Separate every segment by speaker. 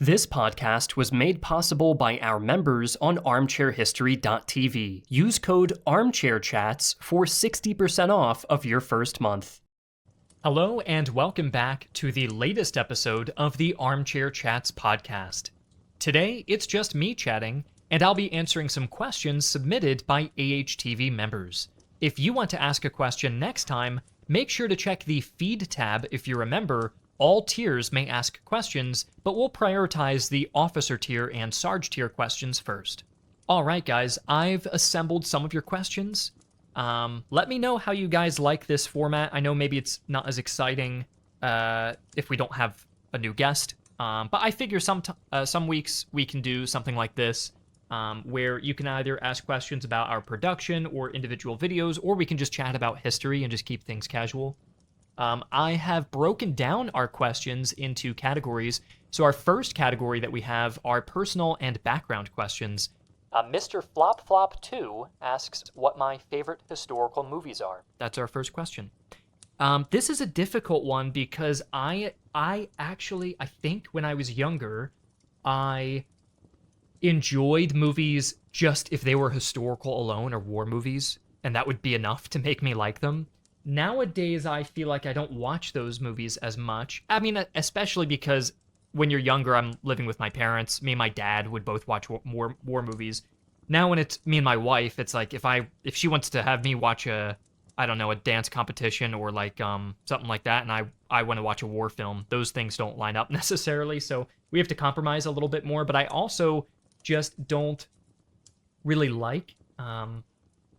Speaker 1: This podcast was made possible by our members on armchairhistory.tv. Use code ARMCHAIRCHATS for 60% off of your first month. Hello, and welcome back to the latest episode of the Armchair Chats podcast. Today, it's just me chatting, and I'll be answering some questions submitted by AHTV members. If you want to ask a question next time, make sure to check the feed tab if you're a member. All tiers may ask questions, but we'll prioritize the officer tier and sarge tier questions first. Alright guys, I've assembled some of your questions. Let me know how you guys like this format. I know maybe it's not as exciting if we don't have a new guest, but I figure some weeks we can do something like this, where you can either ask questions about our production or individual videos, or we can just chat about history and just keep things casual. I have broken down our questions into categories. So our first category that we have are personal and background questions. Mr. FlopFlop2 asks what my favorite historical movies are. That's our first question. This is a difficult one because I think when I was younger, I enjoyed movies just if they were historical alone or war movies, and that would be enough to make me like them. Nowadays, I feel like I don't watch those movies as much. I mean, especially because when you're younger, I'm living with my parents. Me and my dad would both watch more war movies. Now when it's me and my wife, it's like if she wants to have me watch a dance competition or like something like that, and I want to watch a war film, those things don't line up necessarily. So we have to compromise a little bit more. But I also just don't really like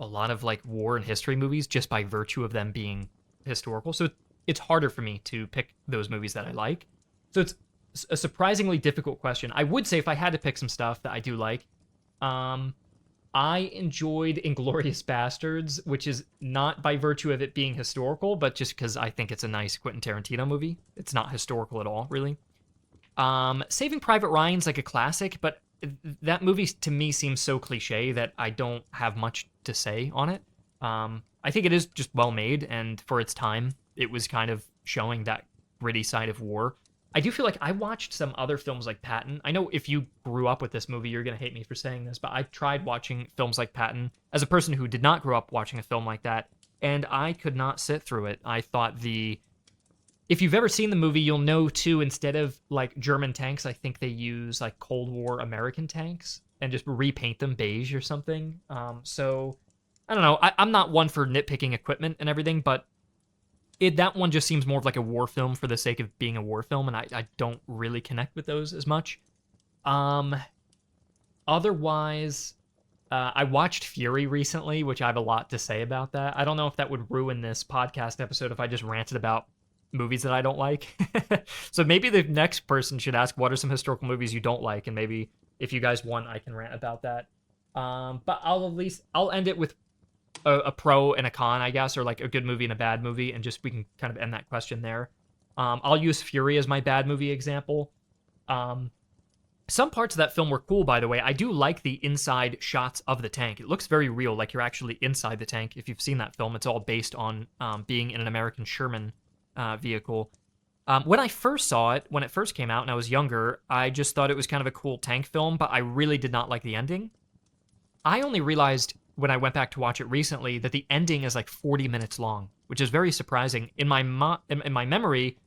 Speaker 1: a lot of like war and history movies just by virtue of them being historical. So it's harder for me to pick those movies that I like. So it's a surprisingly difficult question. I would say if I had to pick some stuff that I do like, I enjoyed Inglourious Bastards, which is not by virtue of it being historical, but just because I think it's a nice Quentin Tarantino movie. It's not historical at all, really. Saving Private Ryan's like a classic, but that movie to me seems so cliche that I don't have much to say on it. I think it is just well made, and for its time, it was kind of showing that gritty side of war. I do feel like I watched some other films like Patton. I know if you grew up with this movie, you're going to hate me for saying this, but I tried watching films like Patton as a person who did not grow up watching a film like that, and I could not sit through it. I thought if you've ever seen the movie, you'll know too, instead of like German tanks, I think they use like Cold War American tanks and just repaint them beige or something. So I don't know. I'm not one for nitpicking equipment and everything, but that one just seems more of like a war film for the sake of being a war film, and I don't really connect with those as much. Otherwise, I watched Fury recently, which I have a lot to say about that. I don't know if that would ruin this podcast episode if I just ranted about movies that I don't like. So maybe the next person should ask what are some historical movies you don't like, and maybe if you guys want, I can rant about that. But I'll end it with a pro and a con, I guess, or like a good movie and a bad movie, and just we can kind of end that question there. I'll use Fury as my bad movie example. Some parts of that film were cool, by the way. I do like the inside shots of the tank. It looks very real, like you're actually inside the tank. If you've seen that film, it's all based on being in an American Sherman vehicle. When I first saw it, when it first came out and I was younger, I just thought it was kind of a cool tank film, but I really did not like the ending. I only realized when I went back to watch it recently that the ending is like 40 minutes long, which is very surprising. In my memory,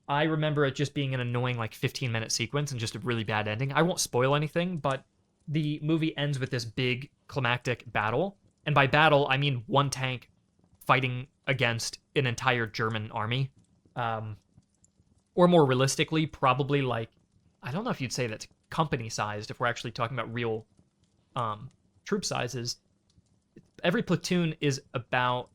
Speaker 1: I remember it just being an annoying like 15-minute sequence and just a really bad ending. I won't spoil anything, but the movie ends with this big climactic battle. And by battle, I mean one tank fighting against an entire German army. Or more realistically, probably like, I don't know if you'd say that's company-sized if we're actually talking about real troop sizes. Every platoon is about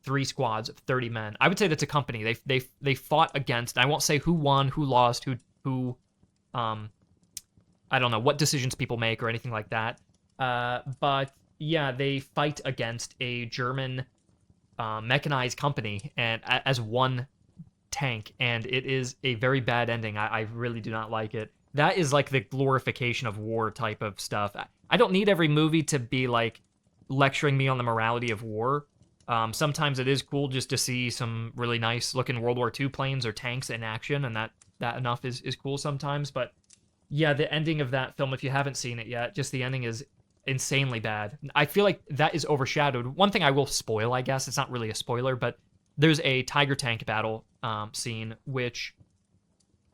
Speaker 1: 3 squads of 30 men. I would say that's a company. They fought against, I won't say who won, who lost, who I don't know what decisions people make or anything like that. But yeah, they fight against a German mechanized company and as one tank, and it is a very bad ending. I really do not like it. That is like the glorification of war type of stuff. I don't need every movie to be like lecturing me on the morality of war. Sometimes it is cool just to see some really nice looking World War II planes or tanks in action, and that enough is cool sometimes. But Yeah, the ending of that film, if you haven't seen it yet, just the ending is insanely bad. I feel like that is overshadowed. One thing I will spoil, I guess, it's not really a spoiler, but there's a Tiger Tank battle scene, which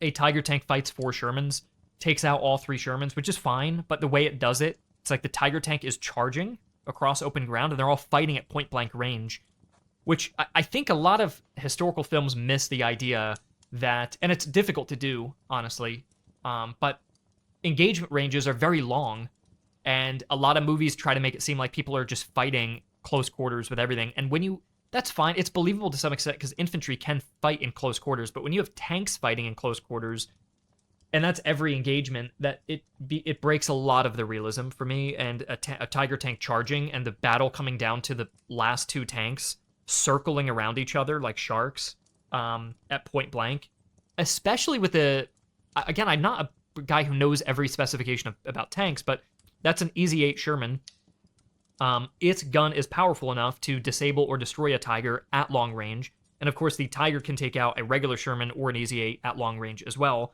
Speaker 1: a Tiger Tank fights 4 Shermans, takes out all 3 Shermans, which is fine, but the way it does it, it's like the Tiger Tank is charging across open ground, and they're all fighting at point blank range, which I think a lot of historical films miss the idea that, and it's difficult to do, honestly, but engagement ranges are very long, and a lot of movies try to make it seem like people are just fighting close quarters with everything. And when you, that's fine, it's believable to some extent because infantry can fight in close quarters, but when you have tanks fighting in close quarters, and that's every engagement, that it breaks a lot of the realism for me. And a Tiger Tank charging and the battle coming down to the last 2 tanks circling around each other like sharks at point blank, especially with the, again, I'm not a guy who knows every specification about tanks, but that's an Easy 8 Sherman. Its gun is powerful enough to disable or destroy a Tiger at long range, and of course the Tiger can take out a regular Sherman or an Easy 8 at long range as well.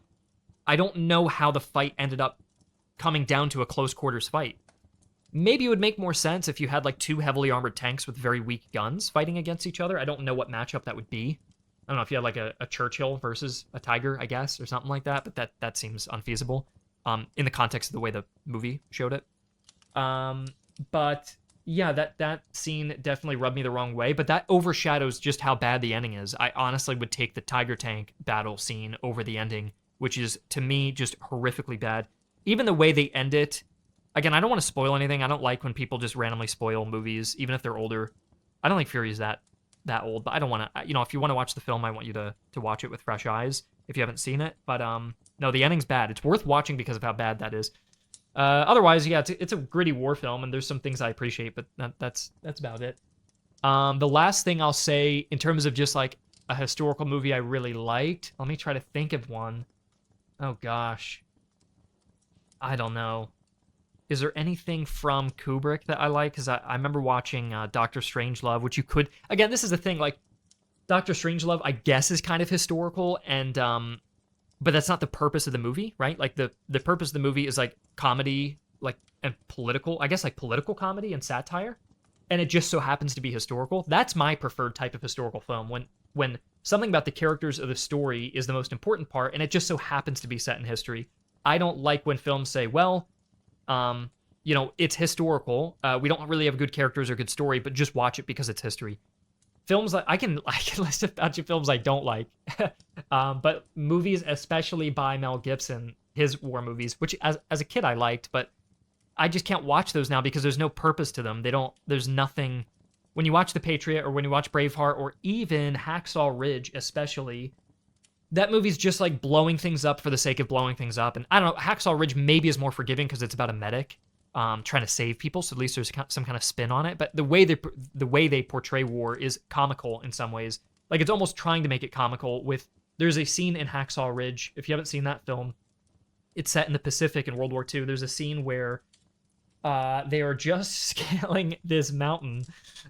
Speaker 1: I don't know how the fight ended up coming down to a close quarters fight. Maybe it would make more sense if you had like 2 heavily armored tanks with very weak guns fighting against each other. I don't know what matchup that would be. I don't know if you had like a Churchill versus a Tiger, I guess, or something like that, but that seems unfeasible in the context of the way the movie showed it. But yeah, that scene definitely rubbed me the wrong way, but that overshadows just how bad the ending is. I honestly would take the Tiger Tank battle scene over the ending, which is, to me, just horrifically bad. Even the way they end it, again, I don't want to spoil anything. I don't like when people just randomly spoil movies, even if they're older. I don't think Fury's that old, but I don't want to, if you want to watch the film, I want you to watch it with fresh eyes if you haven't seen it. But no, the ending's bad. It's worth watching because of how bad that is. Otherwise, yeah, it's a gritty war film, and there's some things I appreciate, but that's about it. The last thing I'll say in terms of just like a historical movie I really liked, let me try to think of one. Oh gosh, I don't know. Is there anything from Kubrick that I like? Because I remember watching Doctor Strangelove, which you could, again, this is the thing, like Doctor Strangelove, I guess, is kind of historical, and but that's not the purpose of the movie, right? Like the purpose of the movie is like comedy, like, and political, I guess, like political comedy and satire, and it just so happens to be historical. That's my preferred type of historical film, when something about the characters of the story is the most important part, and it just so happens to be set in history. I don't like when films say, well, it's historical. We don't really have good characters or good story, but just watch it because it's history. Films like I can list a bunch of films I don't like, but movies, especially by Mel Gibson, his war movies, which as a kid I liked, but I just can't watch those now because there's no purpose to them. There's nothing. When you watch The Patriot or when you watch Braveheart or even Hacksaw Ridge, especially, that movie's just like blowing things up for the sake of blowing things up. And I don't know, Hacksaw Ridge maybe is more forgiving because it's about a medic trying to save people, so at least there's some kind of spin on it. But the way they portray war is comical in some ways. Like it's almost trying to make it comical. There's a scene in Hacksaw Ridge, if you haven't seen that film, it's set in the Pacific in World War II. There's a scene where they are just scaling this mountain,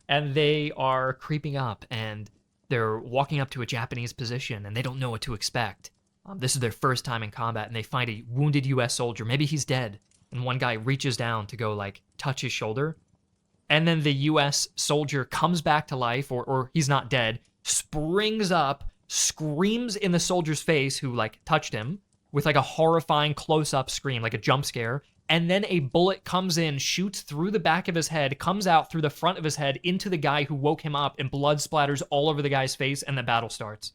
Speaker 1: and they are creeping up, and they're walking up to a Japanese position, and they don't know what to expect. This is their first time in combat, and they find a wounded U.S. soldier. Maybe he's dead. And one guy reaches down to go, like, touch his shoulder. And then the U.S. soldier comes back to life, or he's not dead, springs up, screams in the soldier's face who, like, touched him with, like, a horrifying close-up scream, like a jump scare. And then a bullet comes in, shoots through the back of his head, comes out through the front of his head into the guy who woke him up, and blood splatters all over the guy's face, and the battle starts.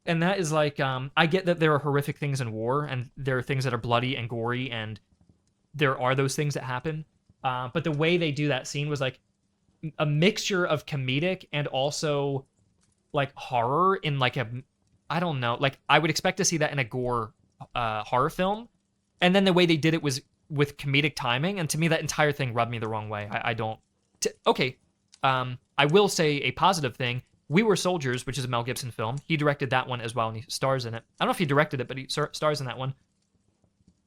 Speaker 1: And that is like, I get that there are horrific things in war, and there are things that are bloody and gory, and there are those things that happen. But the way they do that scene was like a mixture of comedic and also like horror in like I don't know, like I would expect to see that in a gore horror film. And then the way they did it was with comedic timing, and to me that entire thing rubbed me the wrong way. I will say a positive thing. We Were Soldiers, which is a Mel Gibson film. He directed that one as well, and he stars in it. I don't know if he directed it, but he stars in that one.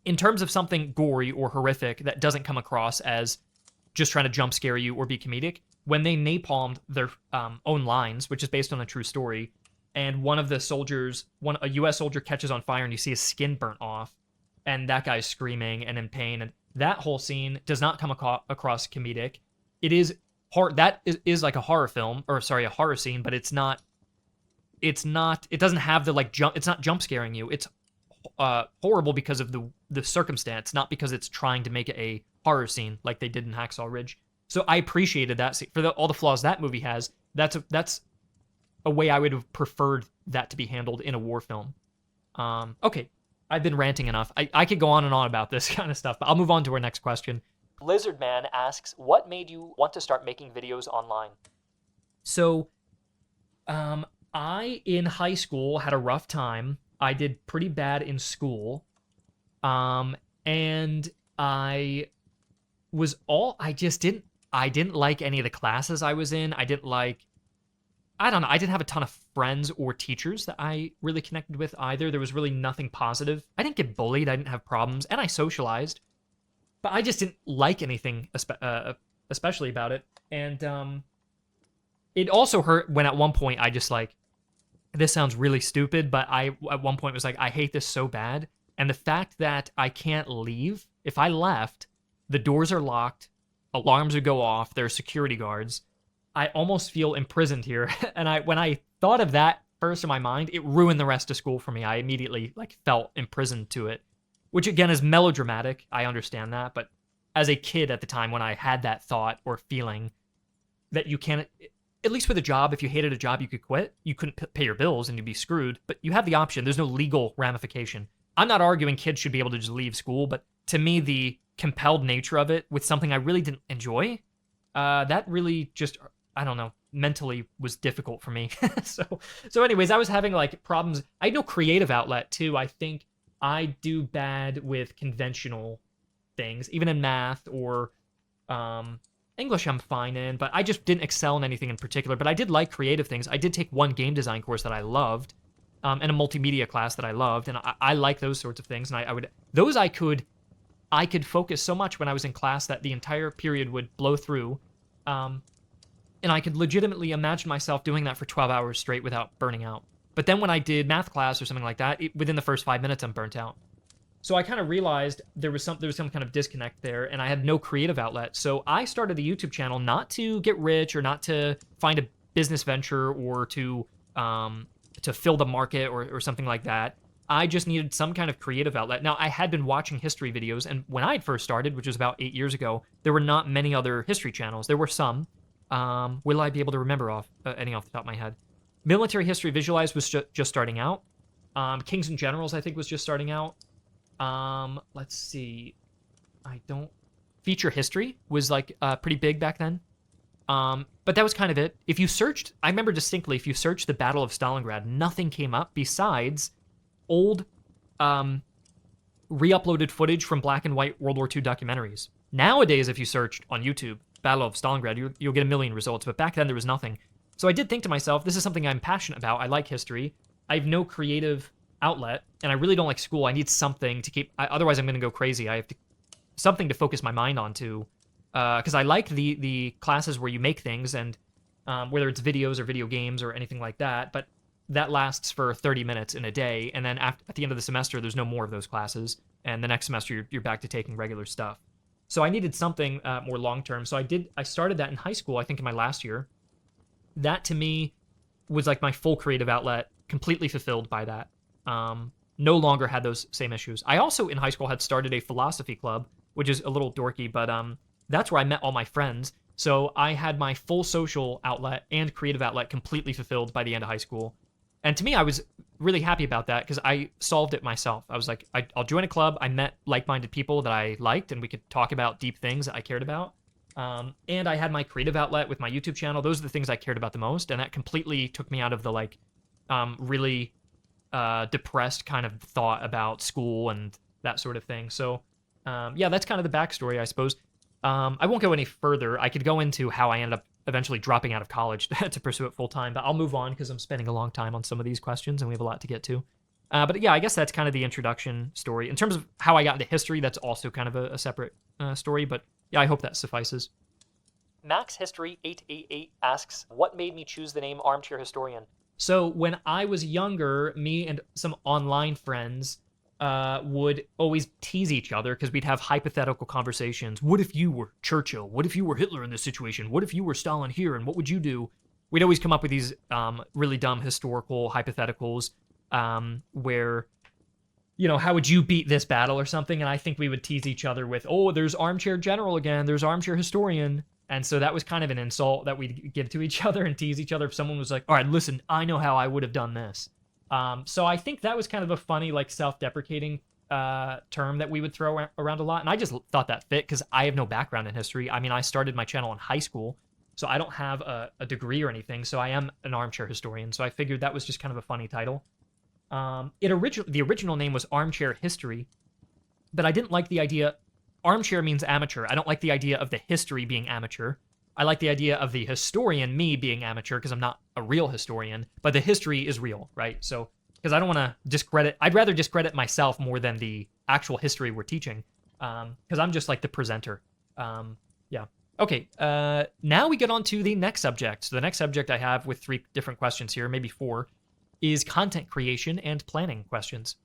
Speaker 1: In terms of something gory or horrific that doesn't come across as just trying to jump scare you or be comedic, when they napalmed their own lines, which is based on a true story, and one of the soldiers, a U.S. soldier catches on fire and you see his skin burnt off,
Speaker 2: and that guy's screaming and in pain, and that whole scene does not come across comedic. It is hard. That is like a horror film, or sorry, a horror scene, but it's not. It's not. It doesn't have the like jump. It's not jump scaring you. It's horrible because of the circumstance, not because it's trying to make it a horror scene like they did in Hacksaw Ridge. So I appreciated that scene. For all the flaws that movie has. That's a way I would have preferred that to be handled in a war film. Okay, I've been ranting enough. I could go on and on about this kind of stuff, but I'll move on to our next question.
Speaker 1: Lizardman asks, what made you want to start making videos online?
Speaker 2: So, I in high school had a rough time. I did pretty bad in school, and I didn't like any of the classes I was in. I don't know. I didn't have a ton of friends or teachers that I really connected with either. There was really nothing positive. I didn't get bullied. I didn't have problems, and I socialized, but I just didn't like anything, especially about it. And it also hurt when at one point I just like, this sounds really stupid, but I at one point was like, I hate this so bad. And the fact that I can't leave, if I left, the doors are locked, alarms would go off, there are security guards. I almost feel imprisoned here. And when I thought of that first in my mind, it ruined the rest of school for me. I immediately like felt imprisoned to it, which again is melodramatic. I understand that, but as a kid at the time when I had that thought or feeling that you can't, at least with a job, if you hated a job, you could quit. You couldn't pay your bills and you'd be screwed, but you have the option. There's no legal ramification. I'm not arguing kids should be able to just leave school, but to me, the compelled nature of it with something I really didn't enjoy, that really just, I don't know, mentally was difficult for me. so anyways, I was having like problems. I had no creative outlet too. I think I do bad with conventional things, even in math or English I'm fine in, but I just didn't excel in anything in particular. But I did like creative things. I did take one game design course that I loved, and a multimedia class that I loved, and I like those sorts of things. And I could focus so much when I was in class that the entire period would blow through, and I could legitimately imagine myself doing that for 12 hours straight without burning out. But then when I did math class or something like that, within the first 5 minutes, I'm burnt out. So I kind of realized there was some kind of disconnect there, and I had no creative outlet. So I started the YouTube channel not to get rich or not to find a business venture or to fill the market or something like that. I just needed some kind of creative outlet. Now, I had been watching history videos, and when I had first started, which was about 8 years ago, there were not many other history channels. There were some. Will I be able to remember any off the top of my head? Military History Visualized was just starting out. Kings and Generals, I think, was just starting out. Let's see. Feature History was like pretty big back then. But that was kind of it. If you searched, I remember distinctly, if you searched the Battle of Stalingrad, nothing came up besides old re-uploaded footage from black and white World War II documentaries. Nowadays, if you searched on YouTube, Battle of Stalingrad, you'll get a million results, but back then there was nothing. So I did think to myself, this is something I'm passionate about. I like history. I have no creative outlet, and I really don't like school. I need something to keep, otherwise I'm going to go crazy. I have something to focus my mind onto, because I like the classes where you make things, and whether it's videos or video games or anything like that, but that lasts for 30 minutes in a day, and then at the end of the semester, there's no more of those classes, and the next semester you're back to taking regular stuff. So I needed something more long-term. So I started that in high school, I think in my last year. That to me was like my full creative outlet, completely fulfilled by that. No longer had those same issues. I also in high school had started a philosophy club, which is a little dorky, but that's where I met all my friends. So I had my full social outlet and creative outlet completely fulfilled by the end of high school. And to me, I was really happy about that because I solved it myself. I was like, I'll join a club. I met like-minded people that I liked, and we could talk about deep things that I cared about. And I had my creative outlet with my YouTube channel. Those are the things I cared about the most, and that completely took me out of the really depressed kind of thought about school and that sort of thing. So yeah, that's kind of the backstory, I suppose. I won't go any further. I could go into how I ended up eventually dropping out of college to pursue it full time, but I'll move on because I'm spending a long time on some of these questions and we have a lot to get to. But yeah, I guess that's kind of the introduction story. In terms of how I got into history, that's also kind of a separate story, but yeah, I hope that suffices.
Speaker 1: Max History 888 asks, what made me choose the name Armchair Historian?
Speaker 2: So when I was younger, me and some online friends would always tease each other because we'd have hypothetical conversations. What if you were Churchill? What if you were Hitler in this situation? What if you were Stalin here? And what would you do? We'd always come up with these really dumb historical hypotheticals where, how would you beat this battle or something? And I think we would tease each other with, oh, there's Armchair General again. There's Armchair Historian. And so that was kind of an insult that we'd give to each other and tease each other if someone was like, all right, listen, I know how I would have done this. So I think that was kind of a funny, like, self-deprecating term that we would throw around a lot. And I just thought that fit because I have no background in history. I mean, I started my channel in high school, so I don't have a degree or anything. So I am an armchair historian. So I figured that was just kind of a funny title. The original name was Armchair History, but I didn't like the idea. Armchair means amateur. I don't like the idea of the history being amateur. I like the idea of the historian, me, being amateur because I'm not a real historian, but the history is real, right? So, because I don't want to discredit, I'd rather discredit myself more than the actual history we're teaching, because I'm just like the presenter. Yeah. Okay, now we get on to the next subject. So the next subject I have with 3 different questions here, maybe 4, is content creation and planning questions.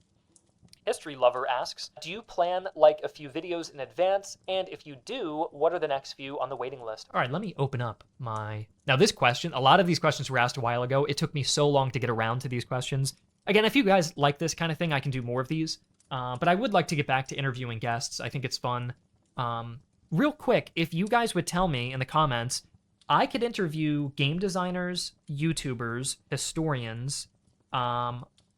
Speaker 2: History Lover asks, do you plan like a few videos in advance? And if you do, what are the next few on the waiting list? All right, let me open up Now this question, a lot of these questions were asked a while ago. It took me so long to get around to these questions. Again, if you guys like this kind of thing, I can do more of these. But I would like to get back to interviewing guests. I think it's fun. Real quick, if you guys would tell me in the comments, I could interview game designers, YouTubers, historians,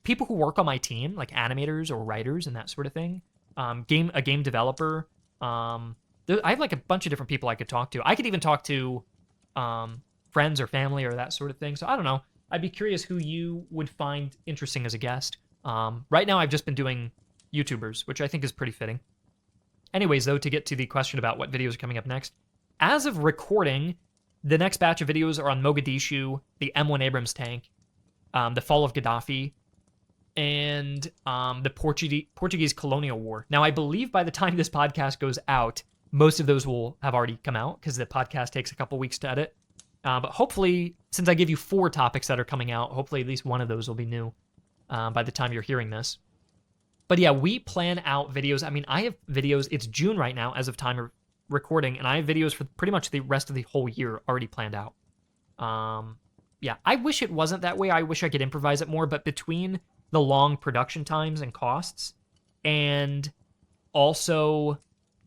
Speaker 2: people who work on my team, like animators or writers and that sort of thing, a game developer. I have like a bunch of different people I could talk to. I could even talk to friends or family or that sort of thing. So I don't know. I'd be curious who you would find interesting as a guest. Right now, I've just been doing YouTubers, which I think is pretty fitting. Anyways, though, to get to the question about what videos are coming up next, as of recording, the next batch of videos are on Mogadishu, the M1 Abrams tank, the fall of Gaddafi, and the Portuguese colonial war. Now, I believe by the time this podcast goes out, most of those will have already come out because the podcast takes a couple weeks to edit. But hopefully, since I give you 4 topics that are coming out, hopefully at least one of those will be new by the time you're hearing this. But yeah, we plan out videos. I mean, I have videos. It's June right now as of time of recording, and I have videos for pretty much the rest of the whole year already planned out. Yeah, I wish it wasn't that way. I wish I could improvise it more, but between the long production times and costs, and also,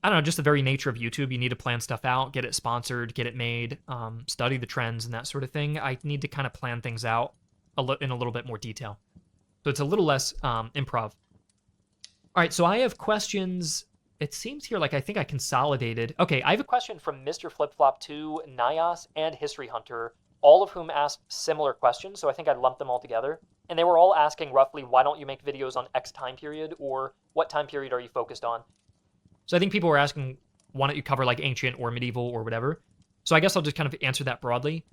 Speaker 2: I don't know, just the very nature of YouTube, you need to plan stuff out, get it sponsored, get it made, study the trends and that sort of thing. I need to kind of plan things out in a little bit more detail. So it's a little less improv. All right, so I have questions. It seems here like I think I consolidated. Okay, I have a question from Mr. Flipflop2, Nyas, and History Hunter, all of whom asked similar questions, so I think I'd lump them all together. And they were all asking roughly, why don't you make videos on X time period, or what time period are you focused on? So I think people were asking, why don't you cover like ancient or medieval or whatever? So I guess I'll just kind of answer that broadly.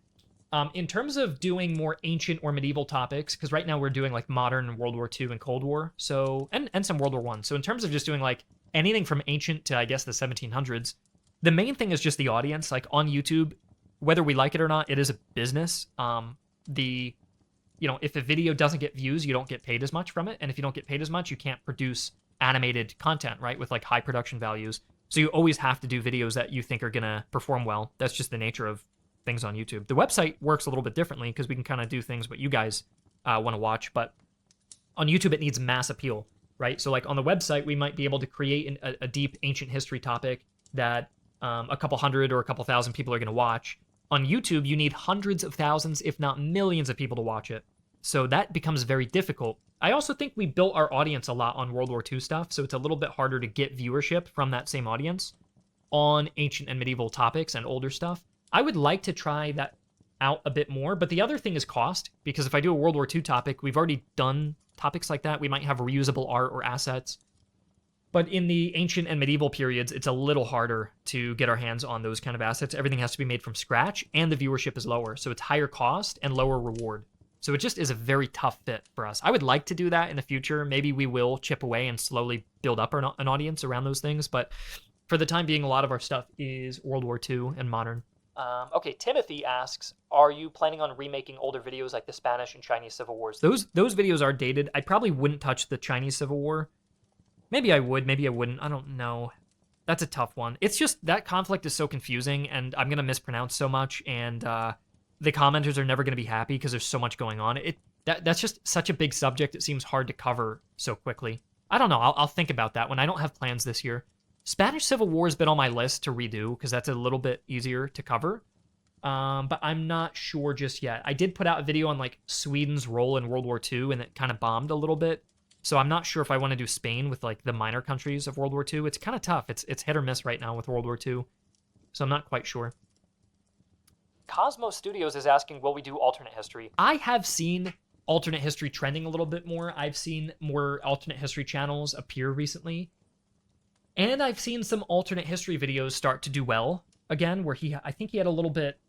Speaker 2: In terms of doing more ancient or medieval topics, because right now we're doing like modern, World War II, and Cold War, so and some World War I. So in terms of just doing like anything from ancient to I guess the 1700s, the main thing is just the audience. Like on YouTube, whether we like it or not, it is a business. If a video doesn't get views, you don't get paid as much from it, and if you don't get paid as much, you can't produce animated content, right, with like high production values. So you always have to do videos that you think are gonna perform well. That's just the nature of things on YouTube. The website works a little bit differently because we can kind of do things what you guys want to watch, but on YouTube it needs mass appeal, right? So like on the website, we might be able to create a deep ancient history topic that a couple hundred or a couple thousand people are going to watch. On YouTube, you need hundreds of thousands, if not millions of people to watch it. So that becomes very difficult. I also think we built our audience a lot on World War II stuff, so it's a little bit harder to get viewership from that same audience on ancient and medieval topics and older stuff. I would like to try that out a bit more, but the other thing is cost, because if I do a World War II topic, we've already done topics like that. We might have reusable art or assets. But in the ancient and medieval periods, it's a little harder to get our hands on those kind of assets. Everything has to be made from scratch, and the viewership is lower. So it's higher cost and lower reward. So it just is a very tough fit for us. I would like to do that in the future. Maybe we will chip away and slowly build up an audience around those things. But for the time being, a lot of our stuff is World War II and modern. Okay, Timothy asks, are you planning on remaking older videos like the Spanish and Chinese Civil Wars? Those videos are dated. I probably wouldn't touch the Chinese Civil War. Maybe I would, maybe I wouldn't. I don't know. That's a tough one. It's just that conflict is so confusing, and I'm gonna mispronounce so much, and the commenters are never gonna be happy because there's so much going on. That's just such a big subject. It seems hard to cover so quickly. I don't know. I'll think about that when I don't have plans this year. Spanish Civil War has been on my list to redo because that's a little bit easier to cover. But I'm not sure just yet. I did put out a video on like Sweden's role in World War II, and it kind of bombed a little bit. So I'm not sure if I want to do Spain with like the minor countries of World War II. It's kind of tough. It's hit or miss right now with World War II. So I'm not quite sure.
Speaker 1: Cosmos Studios is asking, will we do alternate history?
Speaker 2: I have seen alternate history trending a little bit more. I've seen more alternate history channels appear recently. And I've seen some alternate history videos start to do well again, where I think he had a little bit,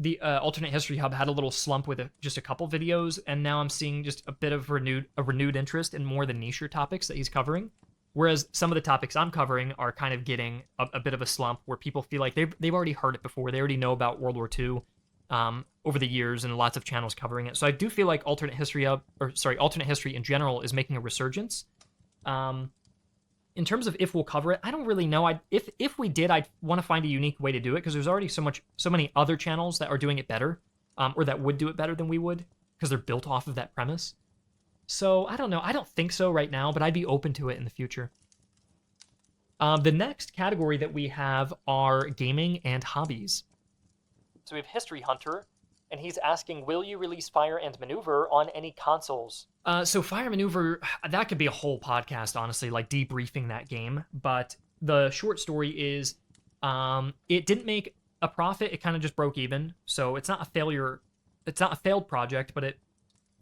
Speaker 2: the alternate history hub had a little slump with just a couple videos, and now I'm seeing just a bit of renewed interest in more of the niche topics that he's covering. Whereas some of the topics I'm covering are kind of getting a bit of a slump where people feel like they've already heard it before. They already know about World War II over the years, and lots of channels covering it. So I do feel like alternate history in general is making a resurgence. In terms of if we'll cover it, I don't really know. If we did, I'd want to find a unique way to do it because there's already so many other channels that are doing it better, or that would do it better than we would because they're built off of that premise. So I don't know. I don't think so right now, but I'd be open to it in the future. The next category that we have are gaming and hobbies.
Speaker 1: So we have History Hunter, and he's asking, will you release Fire and Maneuver on any consoles?
Speaker 2: So Fire Maneuver, that could be a whole podcast, honestly, like debriefing that game. But the short story is, it didn't make a profit. It kind of just broke even. So it's not a failure. It's not a failed project, but it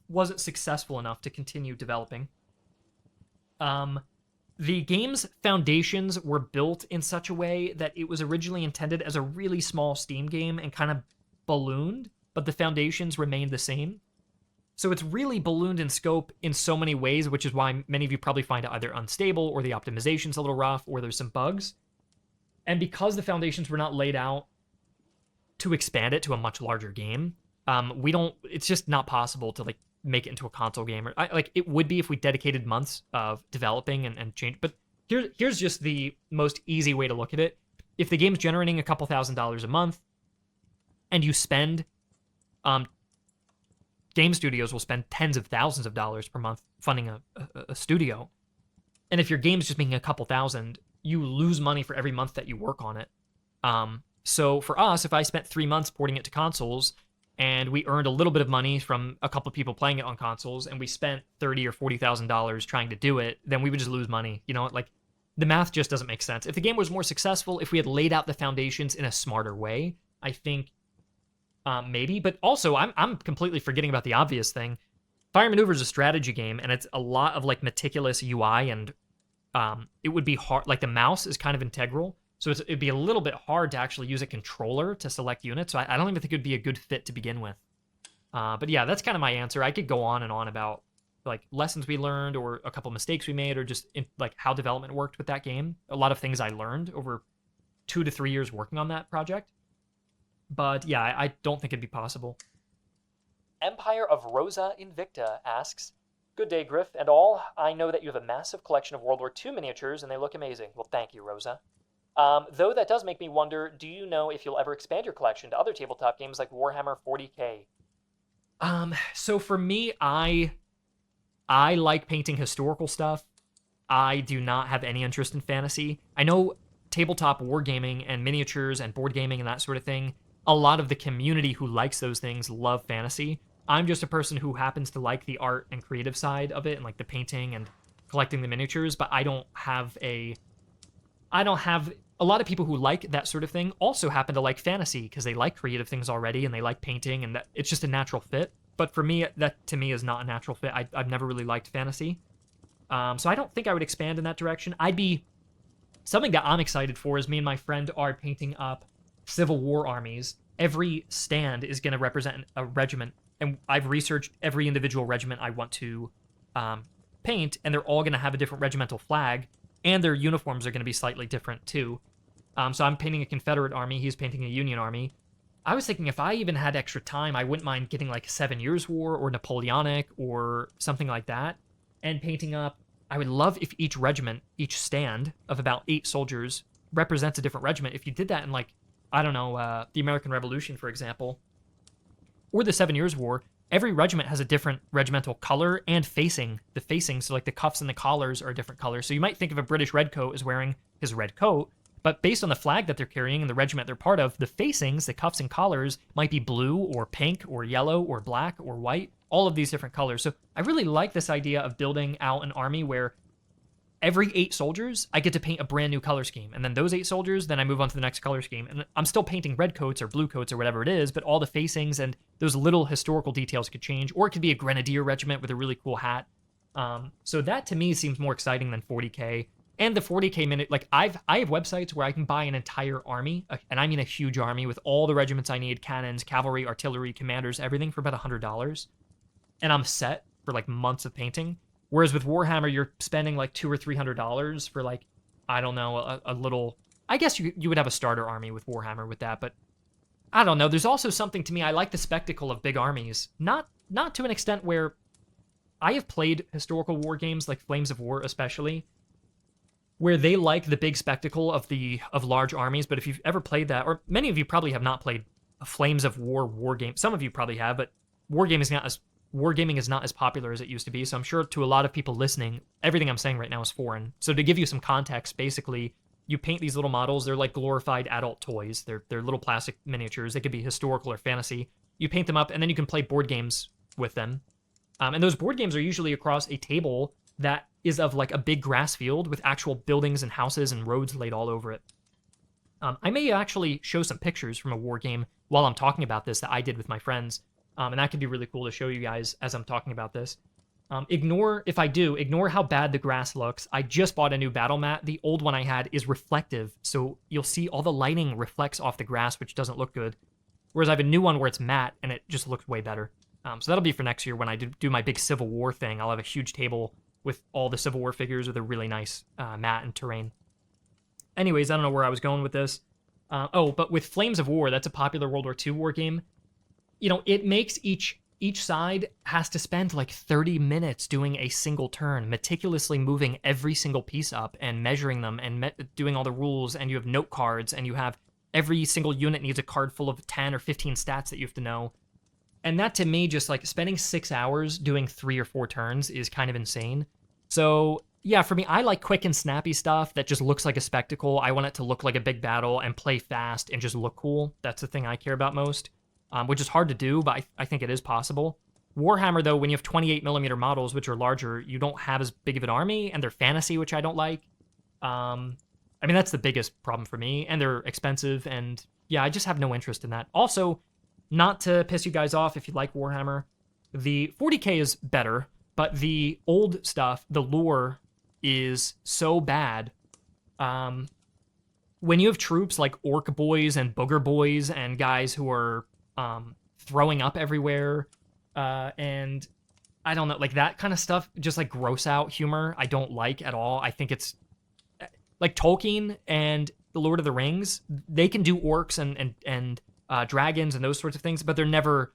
Speaker 2: wasn't successful enough to continue developing. The game's foundations were built in such a way that it was originally intended as a really small Steam game and kind of ballooned, but the foundations remained the same. So it's really ballooned in scope in so many ways, which is why many of you probably find it either unstable or the optimization's a little rough or there's some bugs. And because the foundations were not laid out to expand it to a much larger game, it's just not possible to like make it into a console game. It would be if we dedicated months of developing and change. But here's just the most easy way to look at it. If the game's generating a couple $1,000s a month and you spend game studios will spend tens of thousands of dollars per month funding a studio. And if your game's just making a couple thousand, you lose money for every month that you work on it. So for us, if I spent 3 months porting it to consoles and we earned a little bit of money from a couple of people playing it on consoles and we spent $30,000 or $40,000 trying to do it, then we would just lose money. You know, like the math just doesn't make sense. If the game was more successful, if we had laid out the foundations in a smarter way, I think maybe. But also, I'm completely forgetting about the obvious thing. Fire Maneuver is a strategy game, and it's a lot of like meticulous UI, and it would be hard. Like the mouse is kind of integral, so it'd be a little bit hard to actually use a controller to select units. So I don't even think it'd be a good fit to begin with. But yeah, that's kind of my answer. I could go on and on about like lessons we learned, or a couple mistakes we made, or just like how development worked with that game. A lot of things I learned over 2 to 3 years working on that project. But yeah, I don't think it'd be possible.
Speaker 1: Empire of Rosa Invicta asks, good day, Griff and all. I know that you have a massive collection of World War II miniatures, and they look amazing. Well, thank you, Rosa. Though that does make me wonder, do you know if you'll ever expand your collection to other tabletop games like Warhammer 40K?
Speaker 2: So for me, I like painting historical stuff. I do not have any interest in fantasy. I know tabletop wargaming and miniatures and board gaming and that sort of thing, a lot of the community who likes those things love fantasy. I'm just a person who happens to like the art and creative side of it and like the painting and collecting the miniatures, but I don't have a lot of people who like that sort of thing also happen to like fantasy because they like creative things already and they like painting, and that it's just a natural fit. But for me, that to me is not a natural fit. I've never really liked fantasy. So I don't think I would expand in that direction. Something that I'm excited for is me and my friend are painting up Civil War armies. Every stand is going to represent a regiment, and I've researched every individual regiment I want to paint, and they're all going to have a different regimental flag, and their uniforms are going to be slightly different too. So I'm painting a Confederate army, he's painting a Union army. I was thinking if I even had extra time, I wouldn't mind getting like 7 Years' War or Napoleonic or something like that, and painting up I would love if each regiment, each stand of about 8 soldiers represents a different regiment. If you did that in like, I don't know, the American Revolution, for example, or the 7 Years' War, every regiment has a different regimental color and facing. The facing, so like the cuffs and the collars are a different color. So you might think of a British redcoat as wearing his red coat, but based on the flag that they're carrying and the regiment they're part of, the facings, the cuffs and collars, might be blue or pink or yellow or black or white, all of these different colors. So I really like this idea of building out an army where every 8 soldiers, I get to paint a brand new color scheme. And then those 8 soldiers, then I move on to the next color scheme. And I'm still painting red coats or blue coats or whatever it is, but all the facings and those little historical details could change. Or it could be a grenadier regiment with a really cool hat. So that to me seems more exciting than 40K. And the 40K minute, like I have websites where I can buy an entire army, and I mean a huge army with all the regiments I need, cannons, cavalry, artillery, commanders, everything for about $100. And I'm set for like months of painting. Whereas with Warhammer, you're spending like $200 or $300 for like, I don't know, a little. I guess you would have a starter army with Warhammer with that, but I don't know. There's also something to me. I like the spectacle of big armies, not to an extent where I have played historical war games like Flames of War, especially, where they like the big spectacle of large armies. But if you've ever played that, or many of you probably have not played a Flames of War game. Some of you probably have, but wargaming is not as popular as it used to be. So I'm sure to a lot of people listening, everything I'm saying right now is foreign. So to give you some context, basically, you paint these little models. They're like glorified adult toys. They're little plastic miniatures. They could be historical or fantasy. You paint them up, and then you can play board games with them. And those board games are usually across a table that is of like a big grass field with actual buildings and houses and roads laid all over it. I may actually show some pictures from a war game while I'm talking about this that I did with my friends. And that could be really cool to show you guys as I'm talking about this. Ignore how bad the grass looks. I just bought a new battle mat. The old one I had is reflective, so you'll see all the lighting reflects off the grass, which doesn't look good. Whereas I have a new one where it's matte, and it just looks way better. So that'll be for next year when I do my big Civil War thing. I'll have a huge table with all the Civil War figures with a really nice mat and terrain. Anyways, I don't know where I was going with this. But with Flames of War, that's a popular World War II war game. You know, it makes each side has to spend like 30 minutes doing a single turn, meticulously moving every single piece up and measuring them and doing all the rules. And you have note cards, and you have every single unit needs a card full of 10 or 15 stats that you have to know. And that to me, just like spending 6 hours doing 3 or 4 turns is kind of insane. So yeah, for me, I like quick and snappy stuff that just looks like a spectacle. I want it to look like a big battle and play fast and just look cool. That's the thing I care about most. Which is hard to do, but I think it is possible. Warhammer, though, when you have 28mm models, which are larger, you don't have as big of an army, and they're fantasy, which I don't like. I mean, that's the biggest problem for me, and they're expensive, and yeah, I just have no interest in that. Also, not to piss you guys off if you like Warhammer, the 40K is better, but the old stuff, the lore, is so bad. When you have troops like Orc Boys and Booger Boys and guys who are throwing up everywhere, and I don't know, like that kind of stuff, just like gross out humor, I don't like at all. I think it's like Tolkien and the Lord of the Rings, they can do orcs and dragons and those sorts of things, but they're never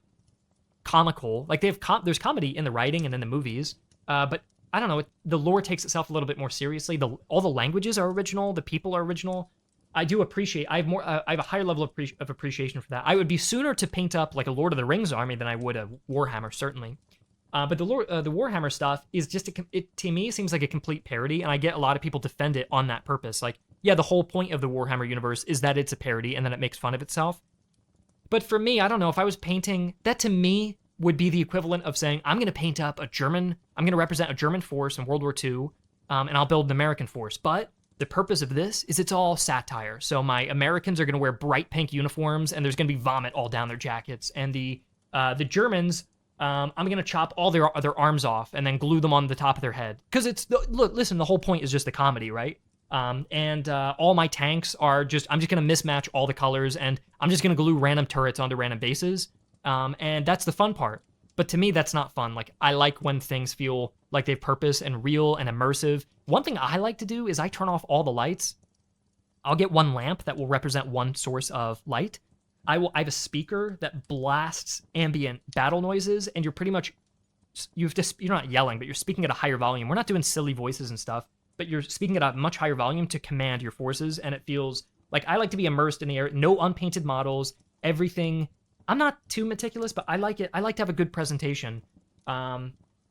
Speaker 2: comical. Like there's comedy in the writing and in the movies, but I don't know, the lore takes itself a little bit more seriously. All the languages are original, the people are original. I do appreciate. I have a higher level of appreciation for that. I would be sooner to paint up like a Lord of the Rings army than I would a Warhammer, certainly. But the Warhammer stuff is just it to me seems like a complete parody, and I get a lot of people defend it on that purpose. Like, yeah, the whole point of the Warhammer universe is that it's a parody, and then it makes fun of itself. But for me, I don't know, if I was painting that, to me would be the equivalent of saying I'm going to paint up I'm going to represent a German force in World War II, and I'll build an American force, but the purpose of this is it's all satire. So my Americans are going to wear bright pink uniforms, and there's going to be vomit all down their jackets. And the Germans, I'm going to chop all their arms off and then glue them on the top of their head. Because listen, the whole point is just the comedy, right? All my tanks are I'm just going to mismatch all the colors, and I'm just going to glue random turrets onto random bases. And that's the fun part. But to me, that's not fun. Like, I like when things feel like they have purpose and real and immersive. One thing I like to do is I turn off all the lights. I'll get one lamp that will represent one source of light. I have a speaker that blasts ambient battle noises, and you're pretty much you're not yelling, but you're speaking at a higher volume. We're not doing silly voices and stuff, but you're speaking at a much higher volume to command your forces, and it feels like I like to be immersed in the air. No unpainted models, everything. I'm not too meticulous, but I like it. I like to have a good presentation.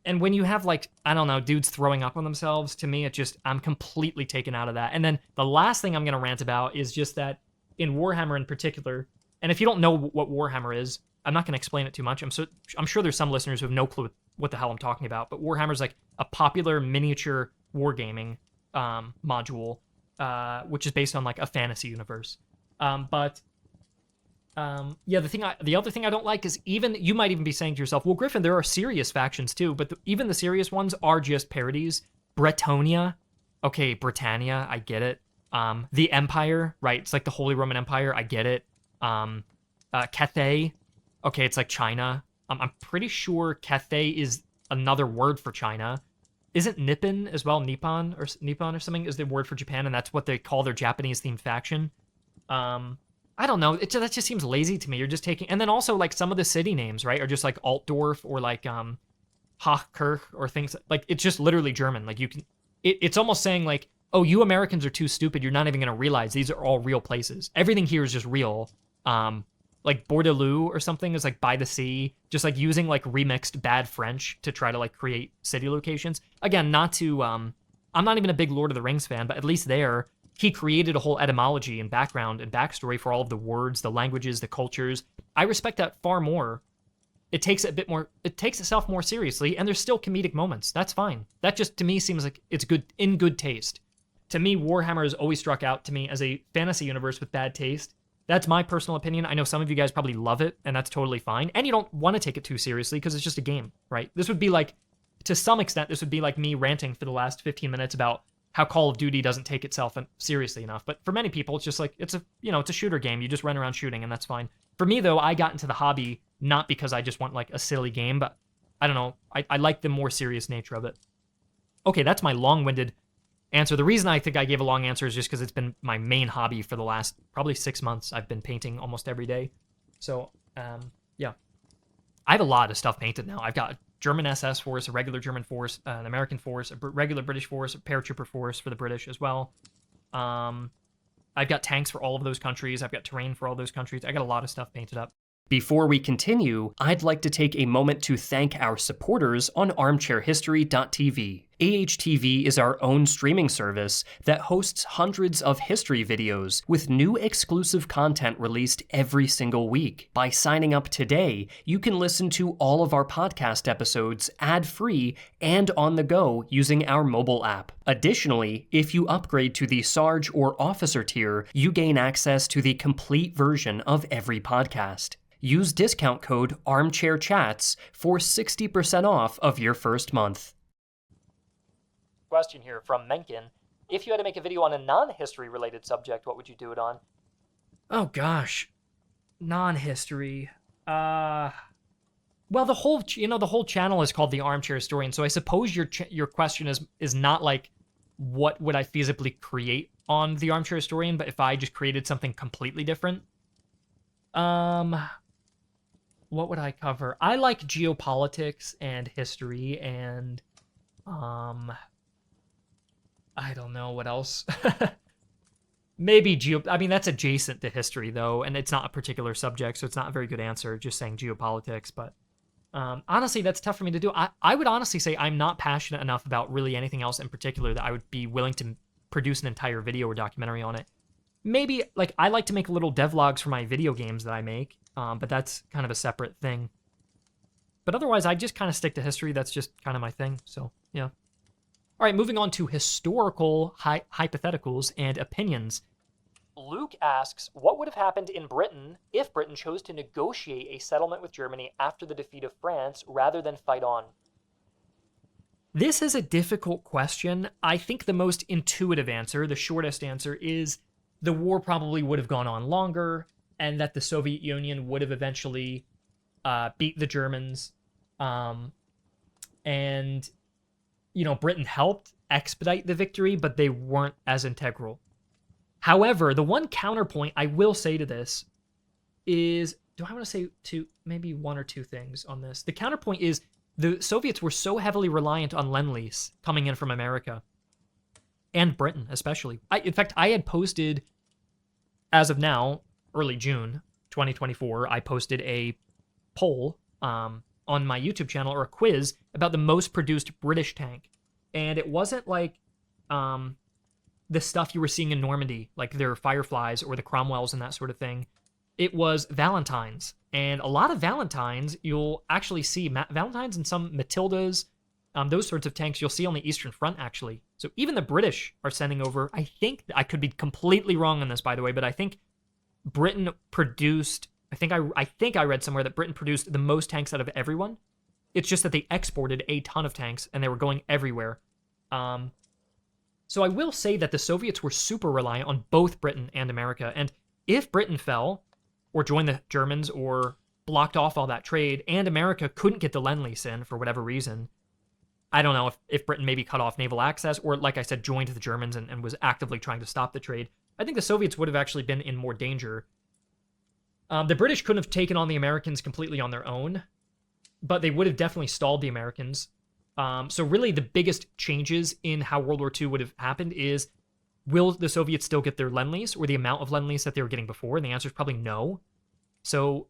Speaker 2: And when you have like, I don't know, dudes throwing up on themselves, to me, I'm completely taken out of that. And then the last thing I'm going to rant about is just that in Warhammer in particular, and if you don't know what Warhammer is, I'm not going to explain it too much. I'm sure there's some listeners who have no clue what the hell I'm talking about, but Warhammer is like a popular miniature wargaming module, which is based on like a fantasy universe. Yeah, the other thing I don't like is, even you might even be saying to yourself, well, Griffin, there are serious factions too, but even the serious ones are just parodies. Bretonia, okay, Britannia, I get it. The Empire, right? It's like the Holy Roman Empire, I get it. Cathay, okay, it's like China. I'm pretty sure Cathay is another word for China. Isn't Nippon as well? Nippon or something is the word for Japan, and that's what they call their Japanese-themed faction. I don't know. That just seems lazy to me. You're just taking, and then also like some of the city names, right, are just like Altdorf or like Hochkirch or things like, it's just literally German. Like you can, it's almost saying like, oh, you Americans are too stupid. You're not even gonna realize these are all real places. Everything here is just real. Like Bordeaux or something is like by the sea, just like using like remixed bad French to try to like create city locations. Again, not to I'm not even a big Lord of the Rings fan, but at least there he created a whole etymology and background and backstory for all of the words, the languages, the cultures. I respect that far more. It takes itself more seriously, and there's still comedic moments. That's fine. That just to me seems like it's in good taste. To me, Warhammer has always struck out to me as a fantasy universe with bad taste. That's my personal opinion. I know some of you guys probably love it, and that's totally fine. And you don't want to take it too seriously because it's just a game, right? This would be like, to some extent, this would be like me ranting for the last 15 minutes about how Call of Duty doesn't take itself seriously enough. But for many people, it's just like, it's a shooter game. You just run around shooting, and that's fine. For me, though, I got into the hobby not because I just want like a silly game, but I don't know. I like the more serious nature of it. Okay, that's my long-winded answer. The reason I think I gave a long answer is just because it's been my main hobby for the last probably 6 months. I've been painting almost every day. So, yeah. I have a lot of stuff painted now. I've got a German SS force, a regular German force, an American force, a regular British force, a paratrooper force for the British as well. I've got tanks for all of those countries. I've got terrain for all those countries. I got a lot of stuff painted up.
Speaker 1: Before we continue, I'd like to take a moment to thank our supporters on armchairhistory.tv. AHTV is our own streaming service that hosts hundreds of history videos with new exclusive content released every single week. By signing up today, you can listen to all of our podcast episodes ad-free and on the go using our mobile app. Additionally, if you upgrade to the Sarge or Officer tier, you gain access to the complete version of every podcast. Use discount code ArmchairChats for 60% off of your first month.
Speaker 2: Question here from Mencken. If you had to make a video on a non-history related subject, what would you do it on? Oh gosh. Non-history. Well, the whole channel is called The Armchair Historian, so I suppose your question is not like what would I feasibly create on The Armchair Historian, but if I just created something completely different. What would I cover? I like geopolitics and history and I don't know what else. Maybe I mean, that's adjacent to history though, and it's not a particular subject, so it's not a very good answer just saying geopolitics, but honestly, that's tough for me to do. I would honestly say I'm not passionate enough about really anything else in particular that I would be willing to produce an entire video or documentary on it. Maybe, like, I like to make little devlogs for my video games that I make, but that's kind of a separate thing. But otherwise, I just kind of stick to history. That's just kind of my thing, so, yeah. All right, moving on to historical hypotheticals and opinions. Luke asks, what would have happened in Britain if Britain chose to negotiate a settlement with Germany after the defeat of France rather than fight on? This is a difficult question. I think the most intuitive answer, the shortest answer, is the war probably would have gone on longer, and that the Soviet Union would have eventually beat the Germans. And, Britain helped expedite the victory, but they weren't as integral. However, the one counterpoint I will say to this is, do I want to say maybe one or two things on this? The counterpoint is, The Soviets were so heavily reliant on Lend-Lease coming in from America and Britain, especially. In fact, I had posted, as of now, early June 2024, I posted a poll on my YouTube channel, or a quiz, about the most produced British tank. And it wasn't like the stuff you were seeing in Normandy, like their Fireflies or the Cromwells and that sort of thing. It was Valentines. And a lot of Valentines, you'll actually see Valentines and some Matildas, those sorts of tanks you'll see on the Eastern Front, actually. So even the British are sending over, I think, I could be completely wrong on this, by the way, but I think Britain produced, I think I read somewhere that Britain produced the most tanks out of everyone. It's just that they exported a ton of tanks and they were going everywhere. So I will say that the Soviets were super reliant on both Britain and America. And if Britain fell, or joined the Germans, or blocked off all that trade, and America couldn't get the Lend-Lease in for whatever reason, I don't know if Britain maybe cut off naval access, or, like I said, joined the Germans and was actively trying to stop the trade, I think the Soviets would have actually been in more danger. The British couldn't have taken on the Americans completely on their own, but they would have definitely stalled the Americans. So really the biggest changes in how World War II would have happened is, will the Soviets still get their Lend-Lease, or the amount of Lend-Lease that they were getting before? And the answer is probably no. So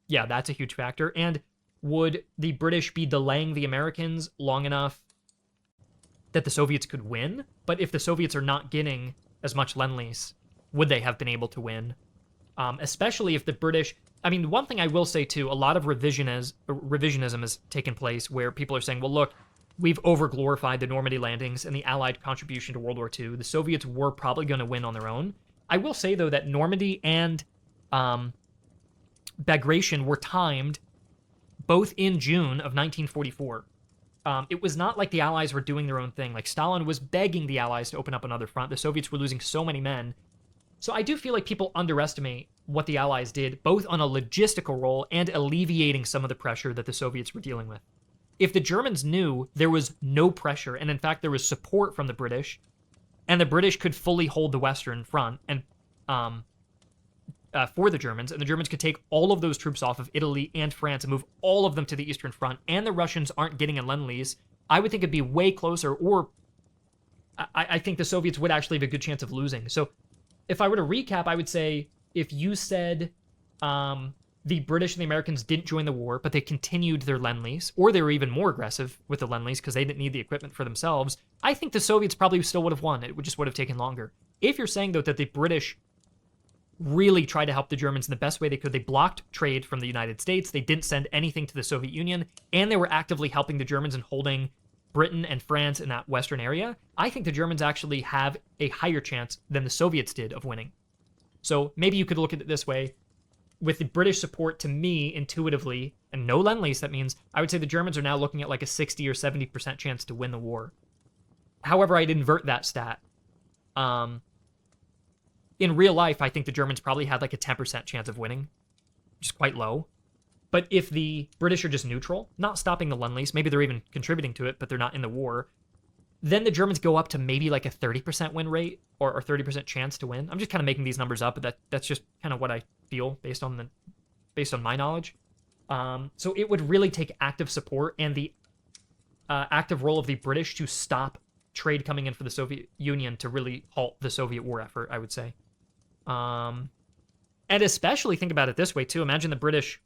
Speaker 2: yeah, that's a huge factor. And would the British be delaying the Americans long enough that the Soviets could win? But if the Soviets are not getting as much Lend-Lease, would they have been able to win? Especially if the British... I mean, one thing I will say, too, a lot of revisionism has taken place where people are saying, well, look, we've over-glorified the Normandy landings and the Allied contribution to World War II. The Soviets were probably going to win on their own. I will say, though, that Normandy and Bagration were timed both in June of 1944. It was not like the Allies were doing their own thing. Like, Stalin was begging the Allies to open up another front. The Soviets were losing so many men. So I do feel like people underestimate what the Allies did, both on a logistical role and alleviating some of the pressure that the Soviets were dealing with. If the Germans knew there was no pressure, and in fact there was support from the British, and the British could fully hold the Western Front and for the Germans, and the Germans could take all of those troops off of Italy and France and move all of them to the Eastern Front, and the Russians aren't getting a Lend-Lease, I would think it'd be way closer, or I think the Soviets would actually have a good chance of losing. So if I were to recap, I would say, if you said the British and the Americans didn't join the war, but they continued their Lend-Lease, or they were even more aggressive with the Lend-Lease because they didn't need the equipment for themselves, I think the Soviets probably still would have won. It just would have taken longer. If you're saying, though, that the British really tried to help the Germans in the best way they could, they blocked trade from the United States, they didn't send anything to the Soviet Union, and they were actively helping the Germans and holding Britain and France in that Western area, I think the Germans actually have a higher chance than the Soviets did of winning. So maybe you could look at it this way. With the British support, to me, intuitively, and no Lend-Lease, that means I would say the Germans are now looking at like a 60 or 70% chance to win the war. However, I'd invert that stat. In real life, I think the Germans probably had like a 10% chance of winning, which is quite low. But if the British are just neutral, not stopping the Lend-Lease, maybe they're even contributing to it, but they're not in the war, then the Germans go up to maybe like a 30% win rate or 30% chance to win. I'm just kind of making these numbers up, but that's just kind of what I feel based on my knowledge. So it would really take active support and the active role of the British to stop trade coming in for the Soviet Union to really halt the Soviet war effort, I would say. And especially think about it this way too. Imagine the British,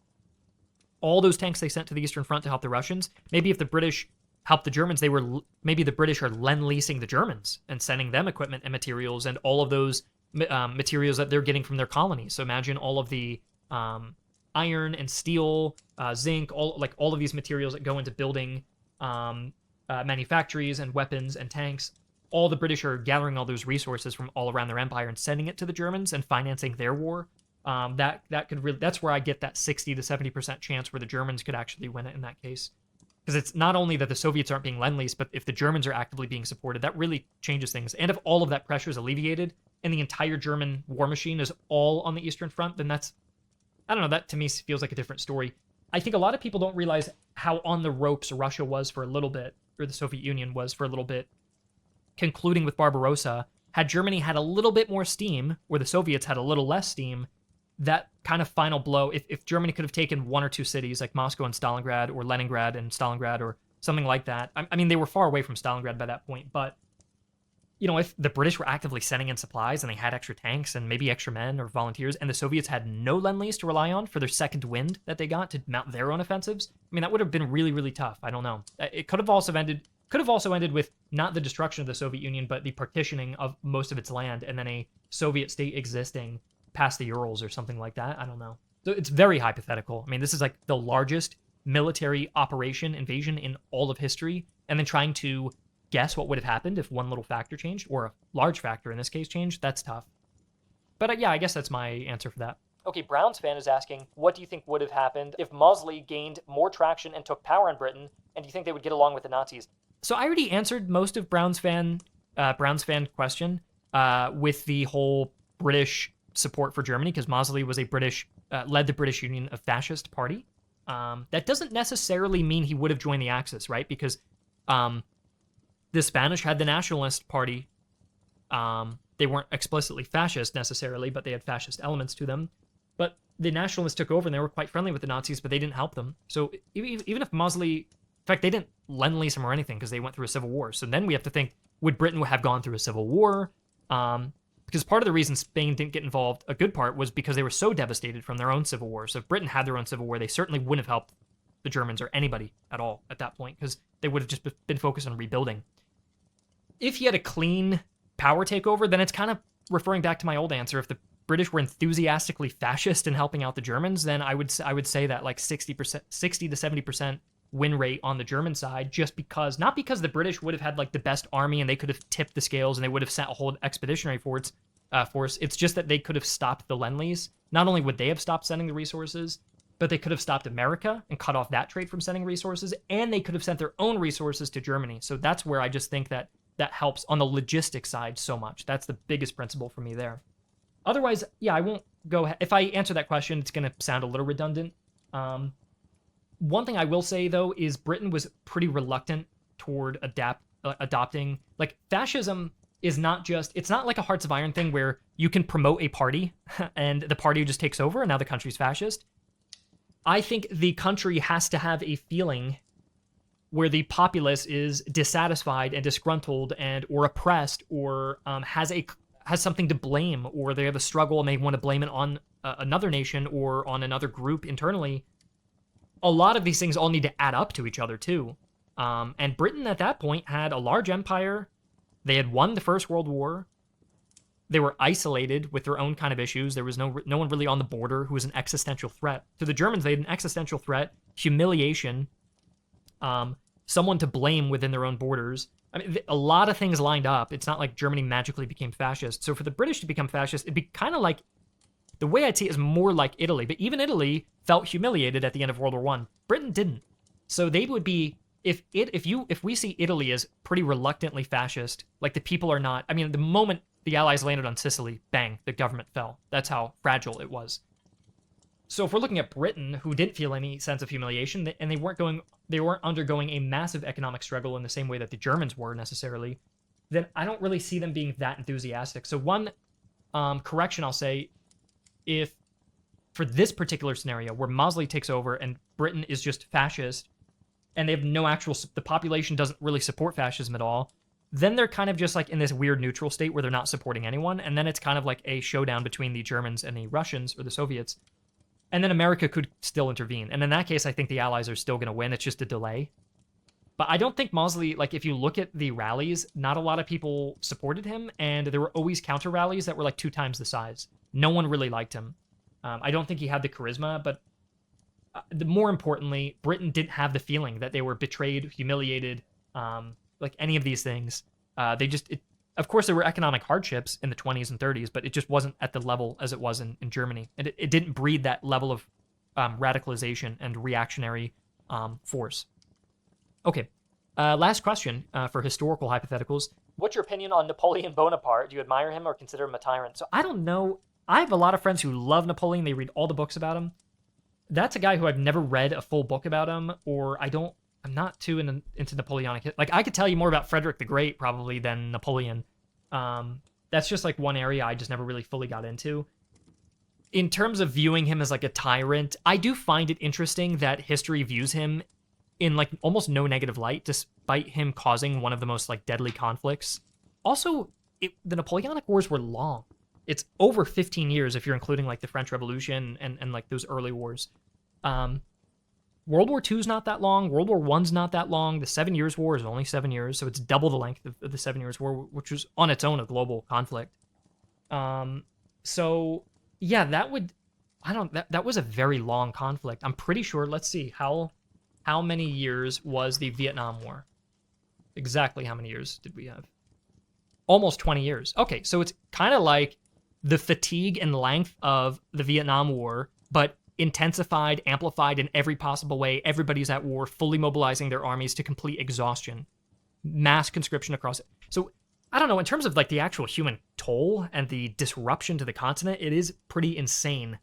Speaker 2: all those tanks they sent to the Eastern Front to help the Russians. Maybe if the British helped the Germans, maybe the British are Lend-Leasing the Germans and sending them equipment and materials and all of those materials that they're getting from their colonies. So imagine all of the iron and steel, zinc, all of these materials that go into building manufactories and weapons and tanks. All the British are gathering all those resources from all around their empire and sending it to the Germans and financing their war. That's where I get that 60 to 70% chance where the Germans could actually win it in that case. Because it's not only that the Soviets aren't being Lend-Leased, but if the Germans are actively being supported, that really changes things. And if all of that pressure is alleviated and the entire German war machine is all on the Eastern Front, then that to me feels like a different story. I think a lot of people don't realize how on the ropes Russia was for a little bit, or the Soviet Union was for a little bit, concluding with Barbarossa. Had Germany had a little bit more steam, or the Soviets had a little less steam, that kind of final blow, if Germany could have taken one or two cities like Moscow and Stalingrad, or Leningrad and Stalingrad, or something like that. I mean, they were far away from Stalingrad by that point, but if the British were actively sending in supplies and they had extra tanks and maybe extra men or volunteers, and the Soviets had no Lend-Lease to rely on for their second wind that they got to mount their own offensives, I mean, that would have been really, really tough. I don't know. It could have also ended with not the destruction of the Soviet Union, but the partitioning of most of its land, and then a Soviet state existing past the Urals or something like that. I don't know. So it's very hypothetical. I mean, this is like the largest military invasion in all of history, and then trying to guess what would have happened if one little factor changed, or a large factor in this case changed. That's tough. But yeah, I guess that's my answer for that. Okay, Browns fan is asking, what do you think would have happened if Mosley gained more traction and took power in Britain, and do you think they would get along with the Nazis? So I already answered most of Browns fan question with the whole British support for Germany, because Mosley was led the British Union of Fascist Party. That doesn't necessarily mean he would have joined the Axis, right? Because the Spanish had the Nationalist Party. They weren't explicitly fascist necessarily, but they had fascist elements to them. But the Nationalists took over and they were quite friendly with the Nazis, but they didn't help them. So even if Mosley, in fact, they didn't Lend-Lease him or anything because they went through a civil war. So then we have to think, would Britain have gone through a civil war? Because part of the reason Spain didn't get involved, a good part, was because they were so devastated from their own civil war. So if Britain had their own civil war, they certainly wouldn't have helped the Germans or anybody at all at that point, because they would have just been focused on rebuilding. If he had a clean power takeover, then it's kind of referring back to my old answer. If the British were enthusiastically fascist in helping out the Germans, then I would say that like 60 to 70% win rate on the German side, just because, not because the British would have had like the best army and they could have tipped the scales and they would have sent a whole expeditionary force. It's just that they could have stopped the Lend-Lease. Not only would they have stopped sending the resources, but they could have stopped America and cut off that trade from sending resources, and they could have sent their own resources to Germany. So that's where I just think that helps on the logistics side so much. That's the biggest principle for me there. Otherwise, yeah, I won't go ahead. If I answer that question, it's going to sound a little redundant. One thing I will say, though, is Britain was pretty reluctant toward adopting, like, fascism is not just, it's not like a Hearts of Iron thing where you can promote a party and the party just takes over and now the country's fascist. I think the country has to have a feeling where the populace is dissatisfied and disgruntled or oppressed, or has something to blame, or they have a struggle and they want to blame it on another nation or on another group internally. A lot of these things all need to add up to each other too. And Britain at that point had a large empire. They had won the First World War. They were isolated with their own kind of issues. There was no one really on the border who was an existential threat. To the Germans, they had an existential threat, humiliation, someone to blame within their own borders. I mean, a lot of things lined up. It's not like Germany magically became fascist. So for the British to become fascist, it'd be kind of like, the way I'd see it is more like Italy. But even Italy felt humiliated at the end of World War I. Britain didn't. So they would be, if we see Italy as pretty reluctantly fascist, like the people are not, I mean, the moment the Allies landed on Sicily, bang, the government fell. That's how fragile it was. So if we're looking at Britain, who didn't feel any sense of humiliation, and they weren't undergoing a massive economic struggle in the same way that the Germans were necessarily, then I don't really see them being that enthusiastic. So one correction I'll say, if for this particular scenario where Mosley takes over and Britain is just fascist, and they have the population doesn't really support fascism at all, then they're kind of just like in this weird neutral state where they're not supporting anyone, and then it's kind of like a showdown between the Germans and the Russians or the Soviets. And then America could still intervene. And in that case, I think the Allies are still going to win. It's just a delay. But I don't think Mosley, like if you look at the rallies, not a lot of people supported him. And there were always counter rallies that were like 2 times the size. No one really liked him. I don't think he had the charisma, but more importantly, Britain didn't have the feeling that they were betrayed, humiliated, like any of these things. Of course, there were economic hardships in the 20s and 30s, but it just wasn't at the level as it was in Germany. And it didn't breed that level of radicalization and reactionary force. Okay, last question for historical hypotheticals. What's your opinion on Napoleon Bonaparte? Do you admire him or consider him a tyrant? So I don't know. I have a lot of friends who love Napoleon. They read all the books about him. That's a guy who I've never read a full book about him, or I'm not too into Napoleonic. Like, I could tell you more about Frederick the Great probably than Napoleon. That's just like one area I just never really fully got into. in terms of viewing him as like a tyrant, I do find it interesting that history views him in like almost no negative light, despite him causing one of the most like deadly conflicts. Also, the Napoleonic Wars were long. It's over 15 years if you're including like the French Revolution and like those early wars. World War II's not that long. World War I's not that long. The 7 Years' War is only 7 years, so it's double the length of the 7 Years' War, which was on its own a global conflict. So yeah, that was a very long conflict. I'm pretty sure. Let's see how many years was the Vietnam War? Exactly how many years did we have? Almost 20 years. Okay, so it's kind of like the fatigue and length of the Vietnam War, but intensified, amplified in every possible way. Everybody's at war, fully mobilizing their armies to complete exhaustion, mass conscription across it. So I don't know, in terms of like the actual human toll and the disruption to the continent, it is pretty insane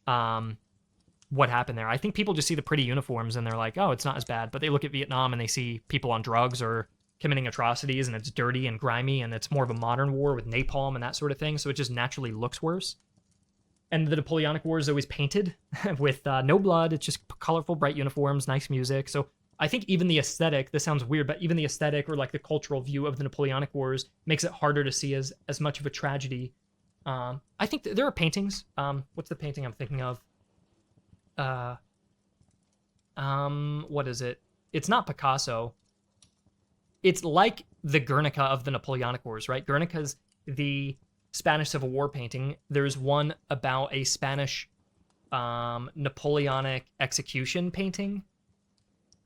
Speaker 2: what happened there. I think people just see the pretty uniforms and they're like, oh, it's not as bad. But they look at Vietnam and they see people on drugs or committing atrocities, and it's dirty and grimy, and it's more of a modern war with napalm and that sort of thing. So it just naturally looks worse. And the Napoleonic War is always painted with no blood. It's just colorful, bright uniforms, nice music. So I think even the aesthetic, this sounds weird, but even the aesthetic or like the cultural view of the Napoleonic Wars makes it harder to see as much of a tragedy. I think there are paintings. What's the painting I'm thinking of? What is it? It's not Picasso. It's like the Guernica of the Napoleonic Wars, right? Guernica's the Spanish Civil War painting. There's one about a Spanish Napoleonic execution painting.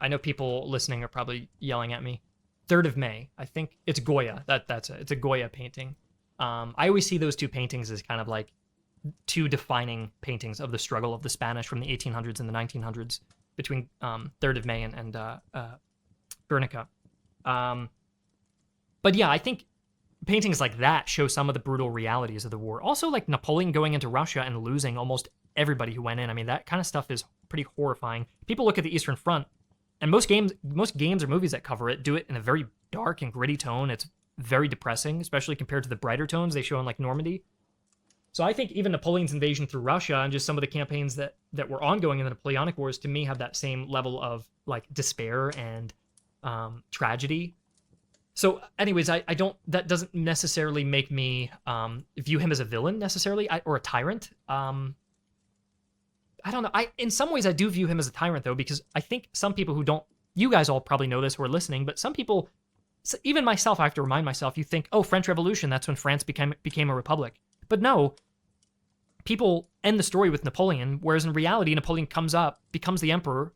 Speaker 2: I know people listening are probably yelling at me. 3rd of May. I think it's Goya. That's it. It's a Goya painting. I always see those two paintings as kind of like two defining paintings of the struggle of the Spanish from the 1800s and the 1900s between 3rd of May and Guernica. But yeah, I think paintings like that show some of the brutal realities of the war. Also, like Napoleon going into Russia and losing almost everybody who went in. I mean, that kind of stuff is pretty horrifying. People look at the Eastern Front, and most games or movies that cover it do it in a very dark and gritty tone. It's very depressing, especially compared to the brighter tones they show in like Normandy. So I think even Napoleon's invasion through Russia and just some of the campaigns that were ongoing in the Napoleonic Wars, to me, have that same level of like despair and tragedy. So anyways, I don't, that doesn't necessarily make me view him as a villain necessarily, or a tyrant. I don't know. In some ways I do view him as a tyrant though, because I think some people who don't, you guys all probably know this who are listening, but some people, even myself, I have to remind myself, you think, oh, French Revolution, that's when France became a republic. But no, people end the story with Napoleon, whereas in reality, Napoleon comes up, becomes the emperor,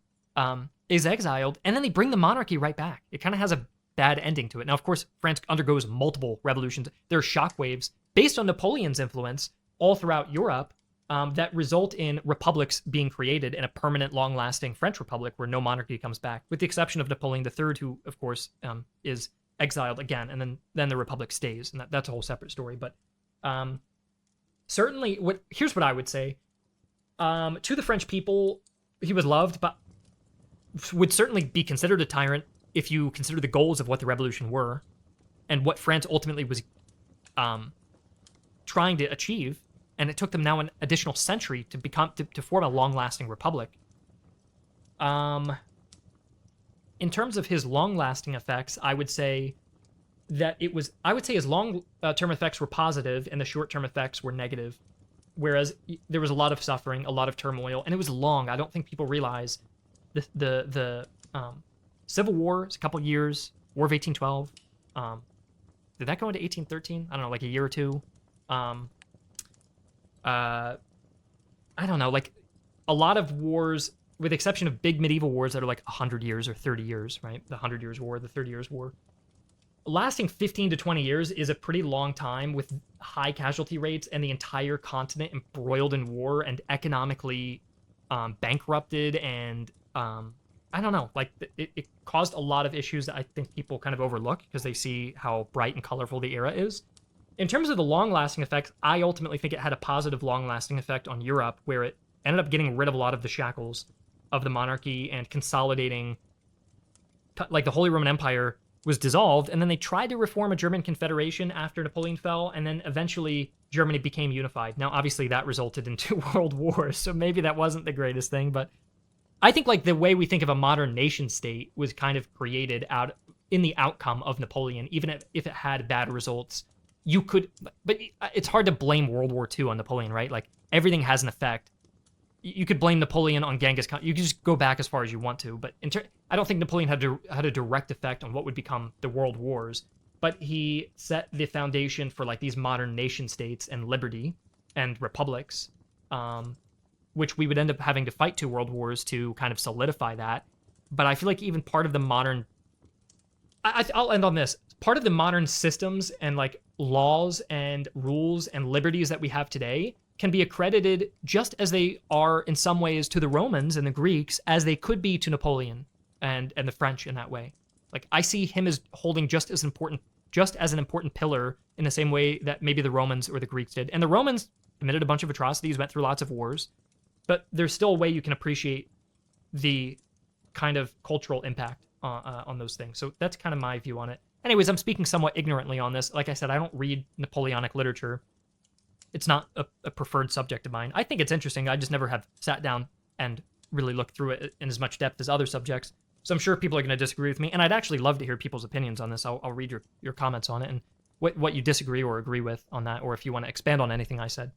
Speaker 2: is exiled, and then they bring the monarchy right back. It kind of has a bad ending to it. Now, of course, France undergoes multiple revolutions. There are shockwaves based on Napoleon's influence all throughout Europe that result in republics being created and a permanent, long-lasting French republic where no monarchy comes back, with the exception of Napoleon III, who, of course, is exiled again, and then the republic stays, and that's a whole separate story. But certainly, here's what I would say. To the French people, he was loved, but would certainly be considered a tyrant if you consider the goals of what the revolution were and what France ultimately was trying to achieve. And it took them now an additional century to form a long-lasting republic. In terms of his long-lasting effects, I would say that his long-term effects were positive and the short-term effects were negative. Whereas there was a lot of suffering, a lot of turmoil, and it was long. I don't think people realize the Civil War is a couple years. War of 1812. Did that go into 1813? I don't know, like a year or two. I don't know, like a lot of wars, with the exception of big medieval wars that are like 100 years or 30 years, right? The 100 Years' War, the 30 Years' War. Lasting 15 to 20 years is a pretty long time with high casualty rates and the entire continent embroiled in war and economically bankrupted, and I don't know, like it caused a lot of issues that I think people kind of overlook because they see how bright and colorful the era is. In terms of the long-lasting effects, I ultimately think it had a positive long-lasting effect on Europe, where it ended up getting rid of a lot of the shackles of the monarchy and consolidating, like the Holy Roman Empire was dissolved, and then they tried to reform a German confederation after Napoleon fell, and then eventually Germany became unified. Now, obviously, that resulted in 2 world wars, so maybe that wasn't the greatest thing, but I think like the way we think of a modern nation state was kind of created out in the outcome of Napoleon, even if it had bad results. You could, but it's hard to blame World War II on Napoleon, right? Like everything has an effect. You could blame Napoleon on Genghis Khan. You could just go back as far as you want to, but I don't think Napoleon had a direct effect on what would become the world wars. But he set the foundation for like these modern nation states and liberty and republics, which we would end up having to fight 2 world wars to kind of solidify that. But I feel like even part of the modern, I'll end on this. Part of the modern systems and like laws and rules and liberties that we have today can be accredited just as they are in some ways to the Romans and the Greeks as they could be to Napoleon and the French in that way. Like I see him as holding just as an important pillar in the same way that maybe the Romans or the Greeks did. And the Romans committed a bunch of atrocities, went through lots of wars, but there's still a way you can appreciate the kind of cultural impact on those things. So that's kind of my view on it. Anyways, I'm speaking somewhat ignorantly on this. Like I said, I don't read Napoleonic literature. It's not a preferred subject of mine. I think it's interesting. I just never have sat down and really looked through it in as much depth as other subjects. So I'm sure people are going to disagree with me, and I'd actually love to hear people's opinions on this. I'll read your comments on it and what you disagree or agree with on that, or if you want to expand on anything I said.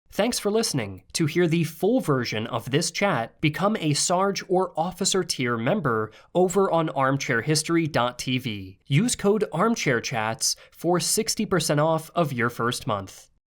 Speaker 1: Thanks for listening. To hear the full version of this chat, become a Sarge or Officer tier member over on armchairhistory.tv. Use code ArmchairChats for 60% off of your first month.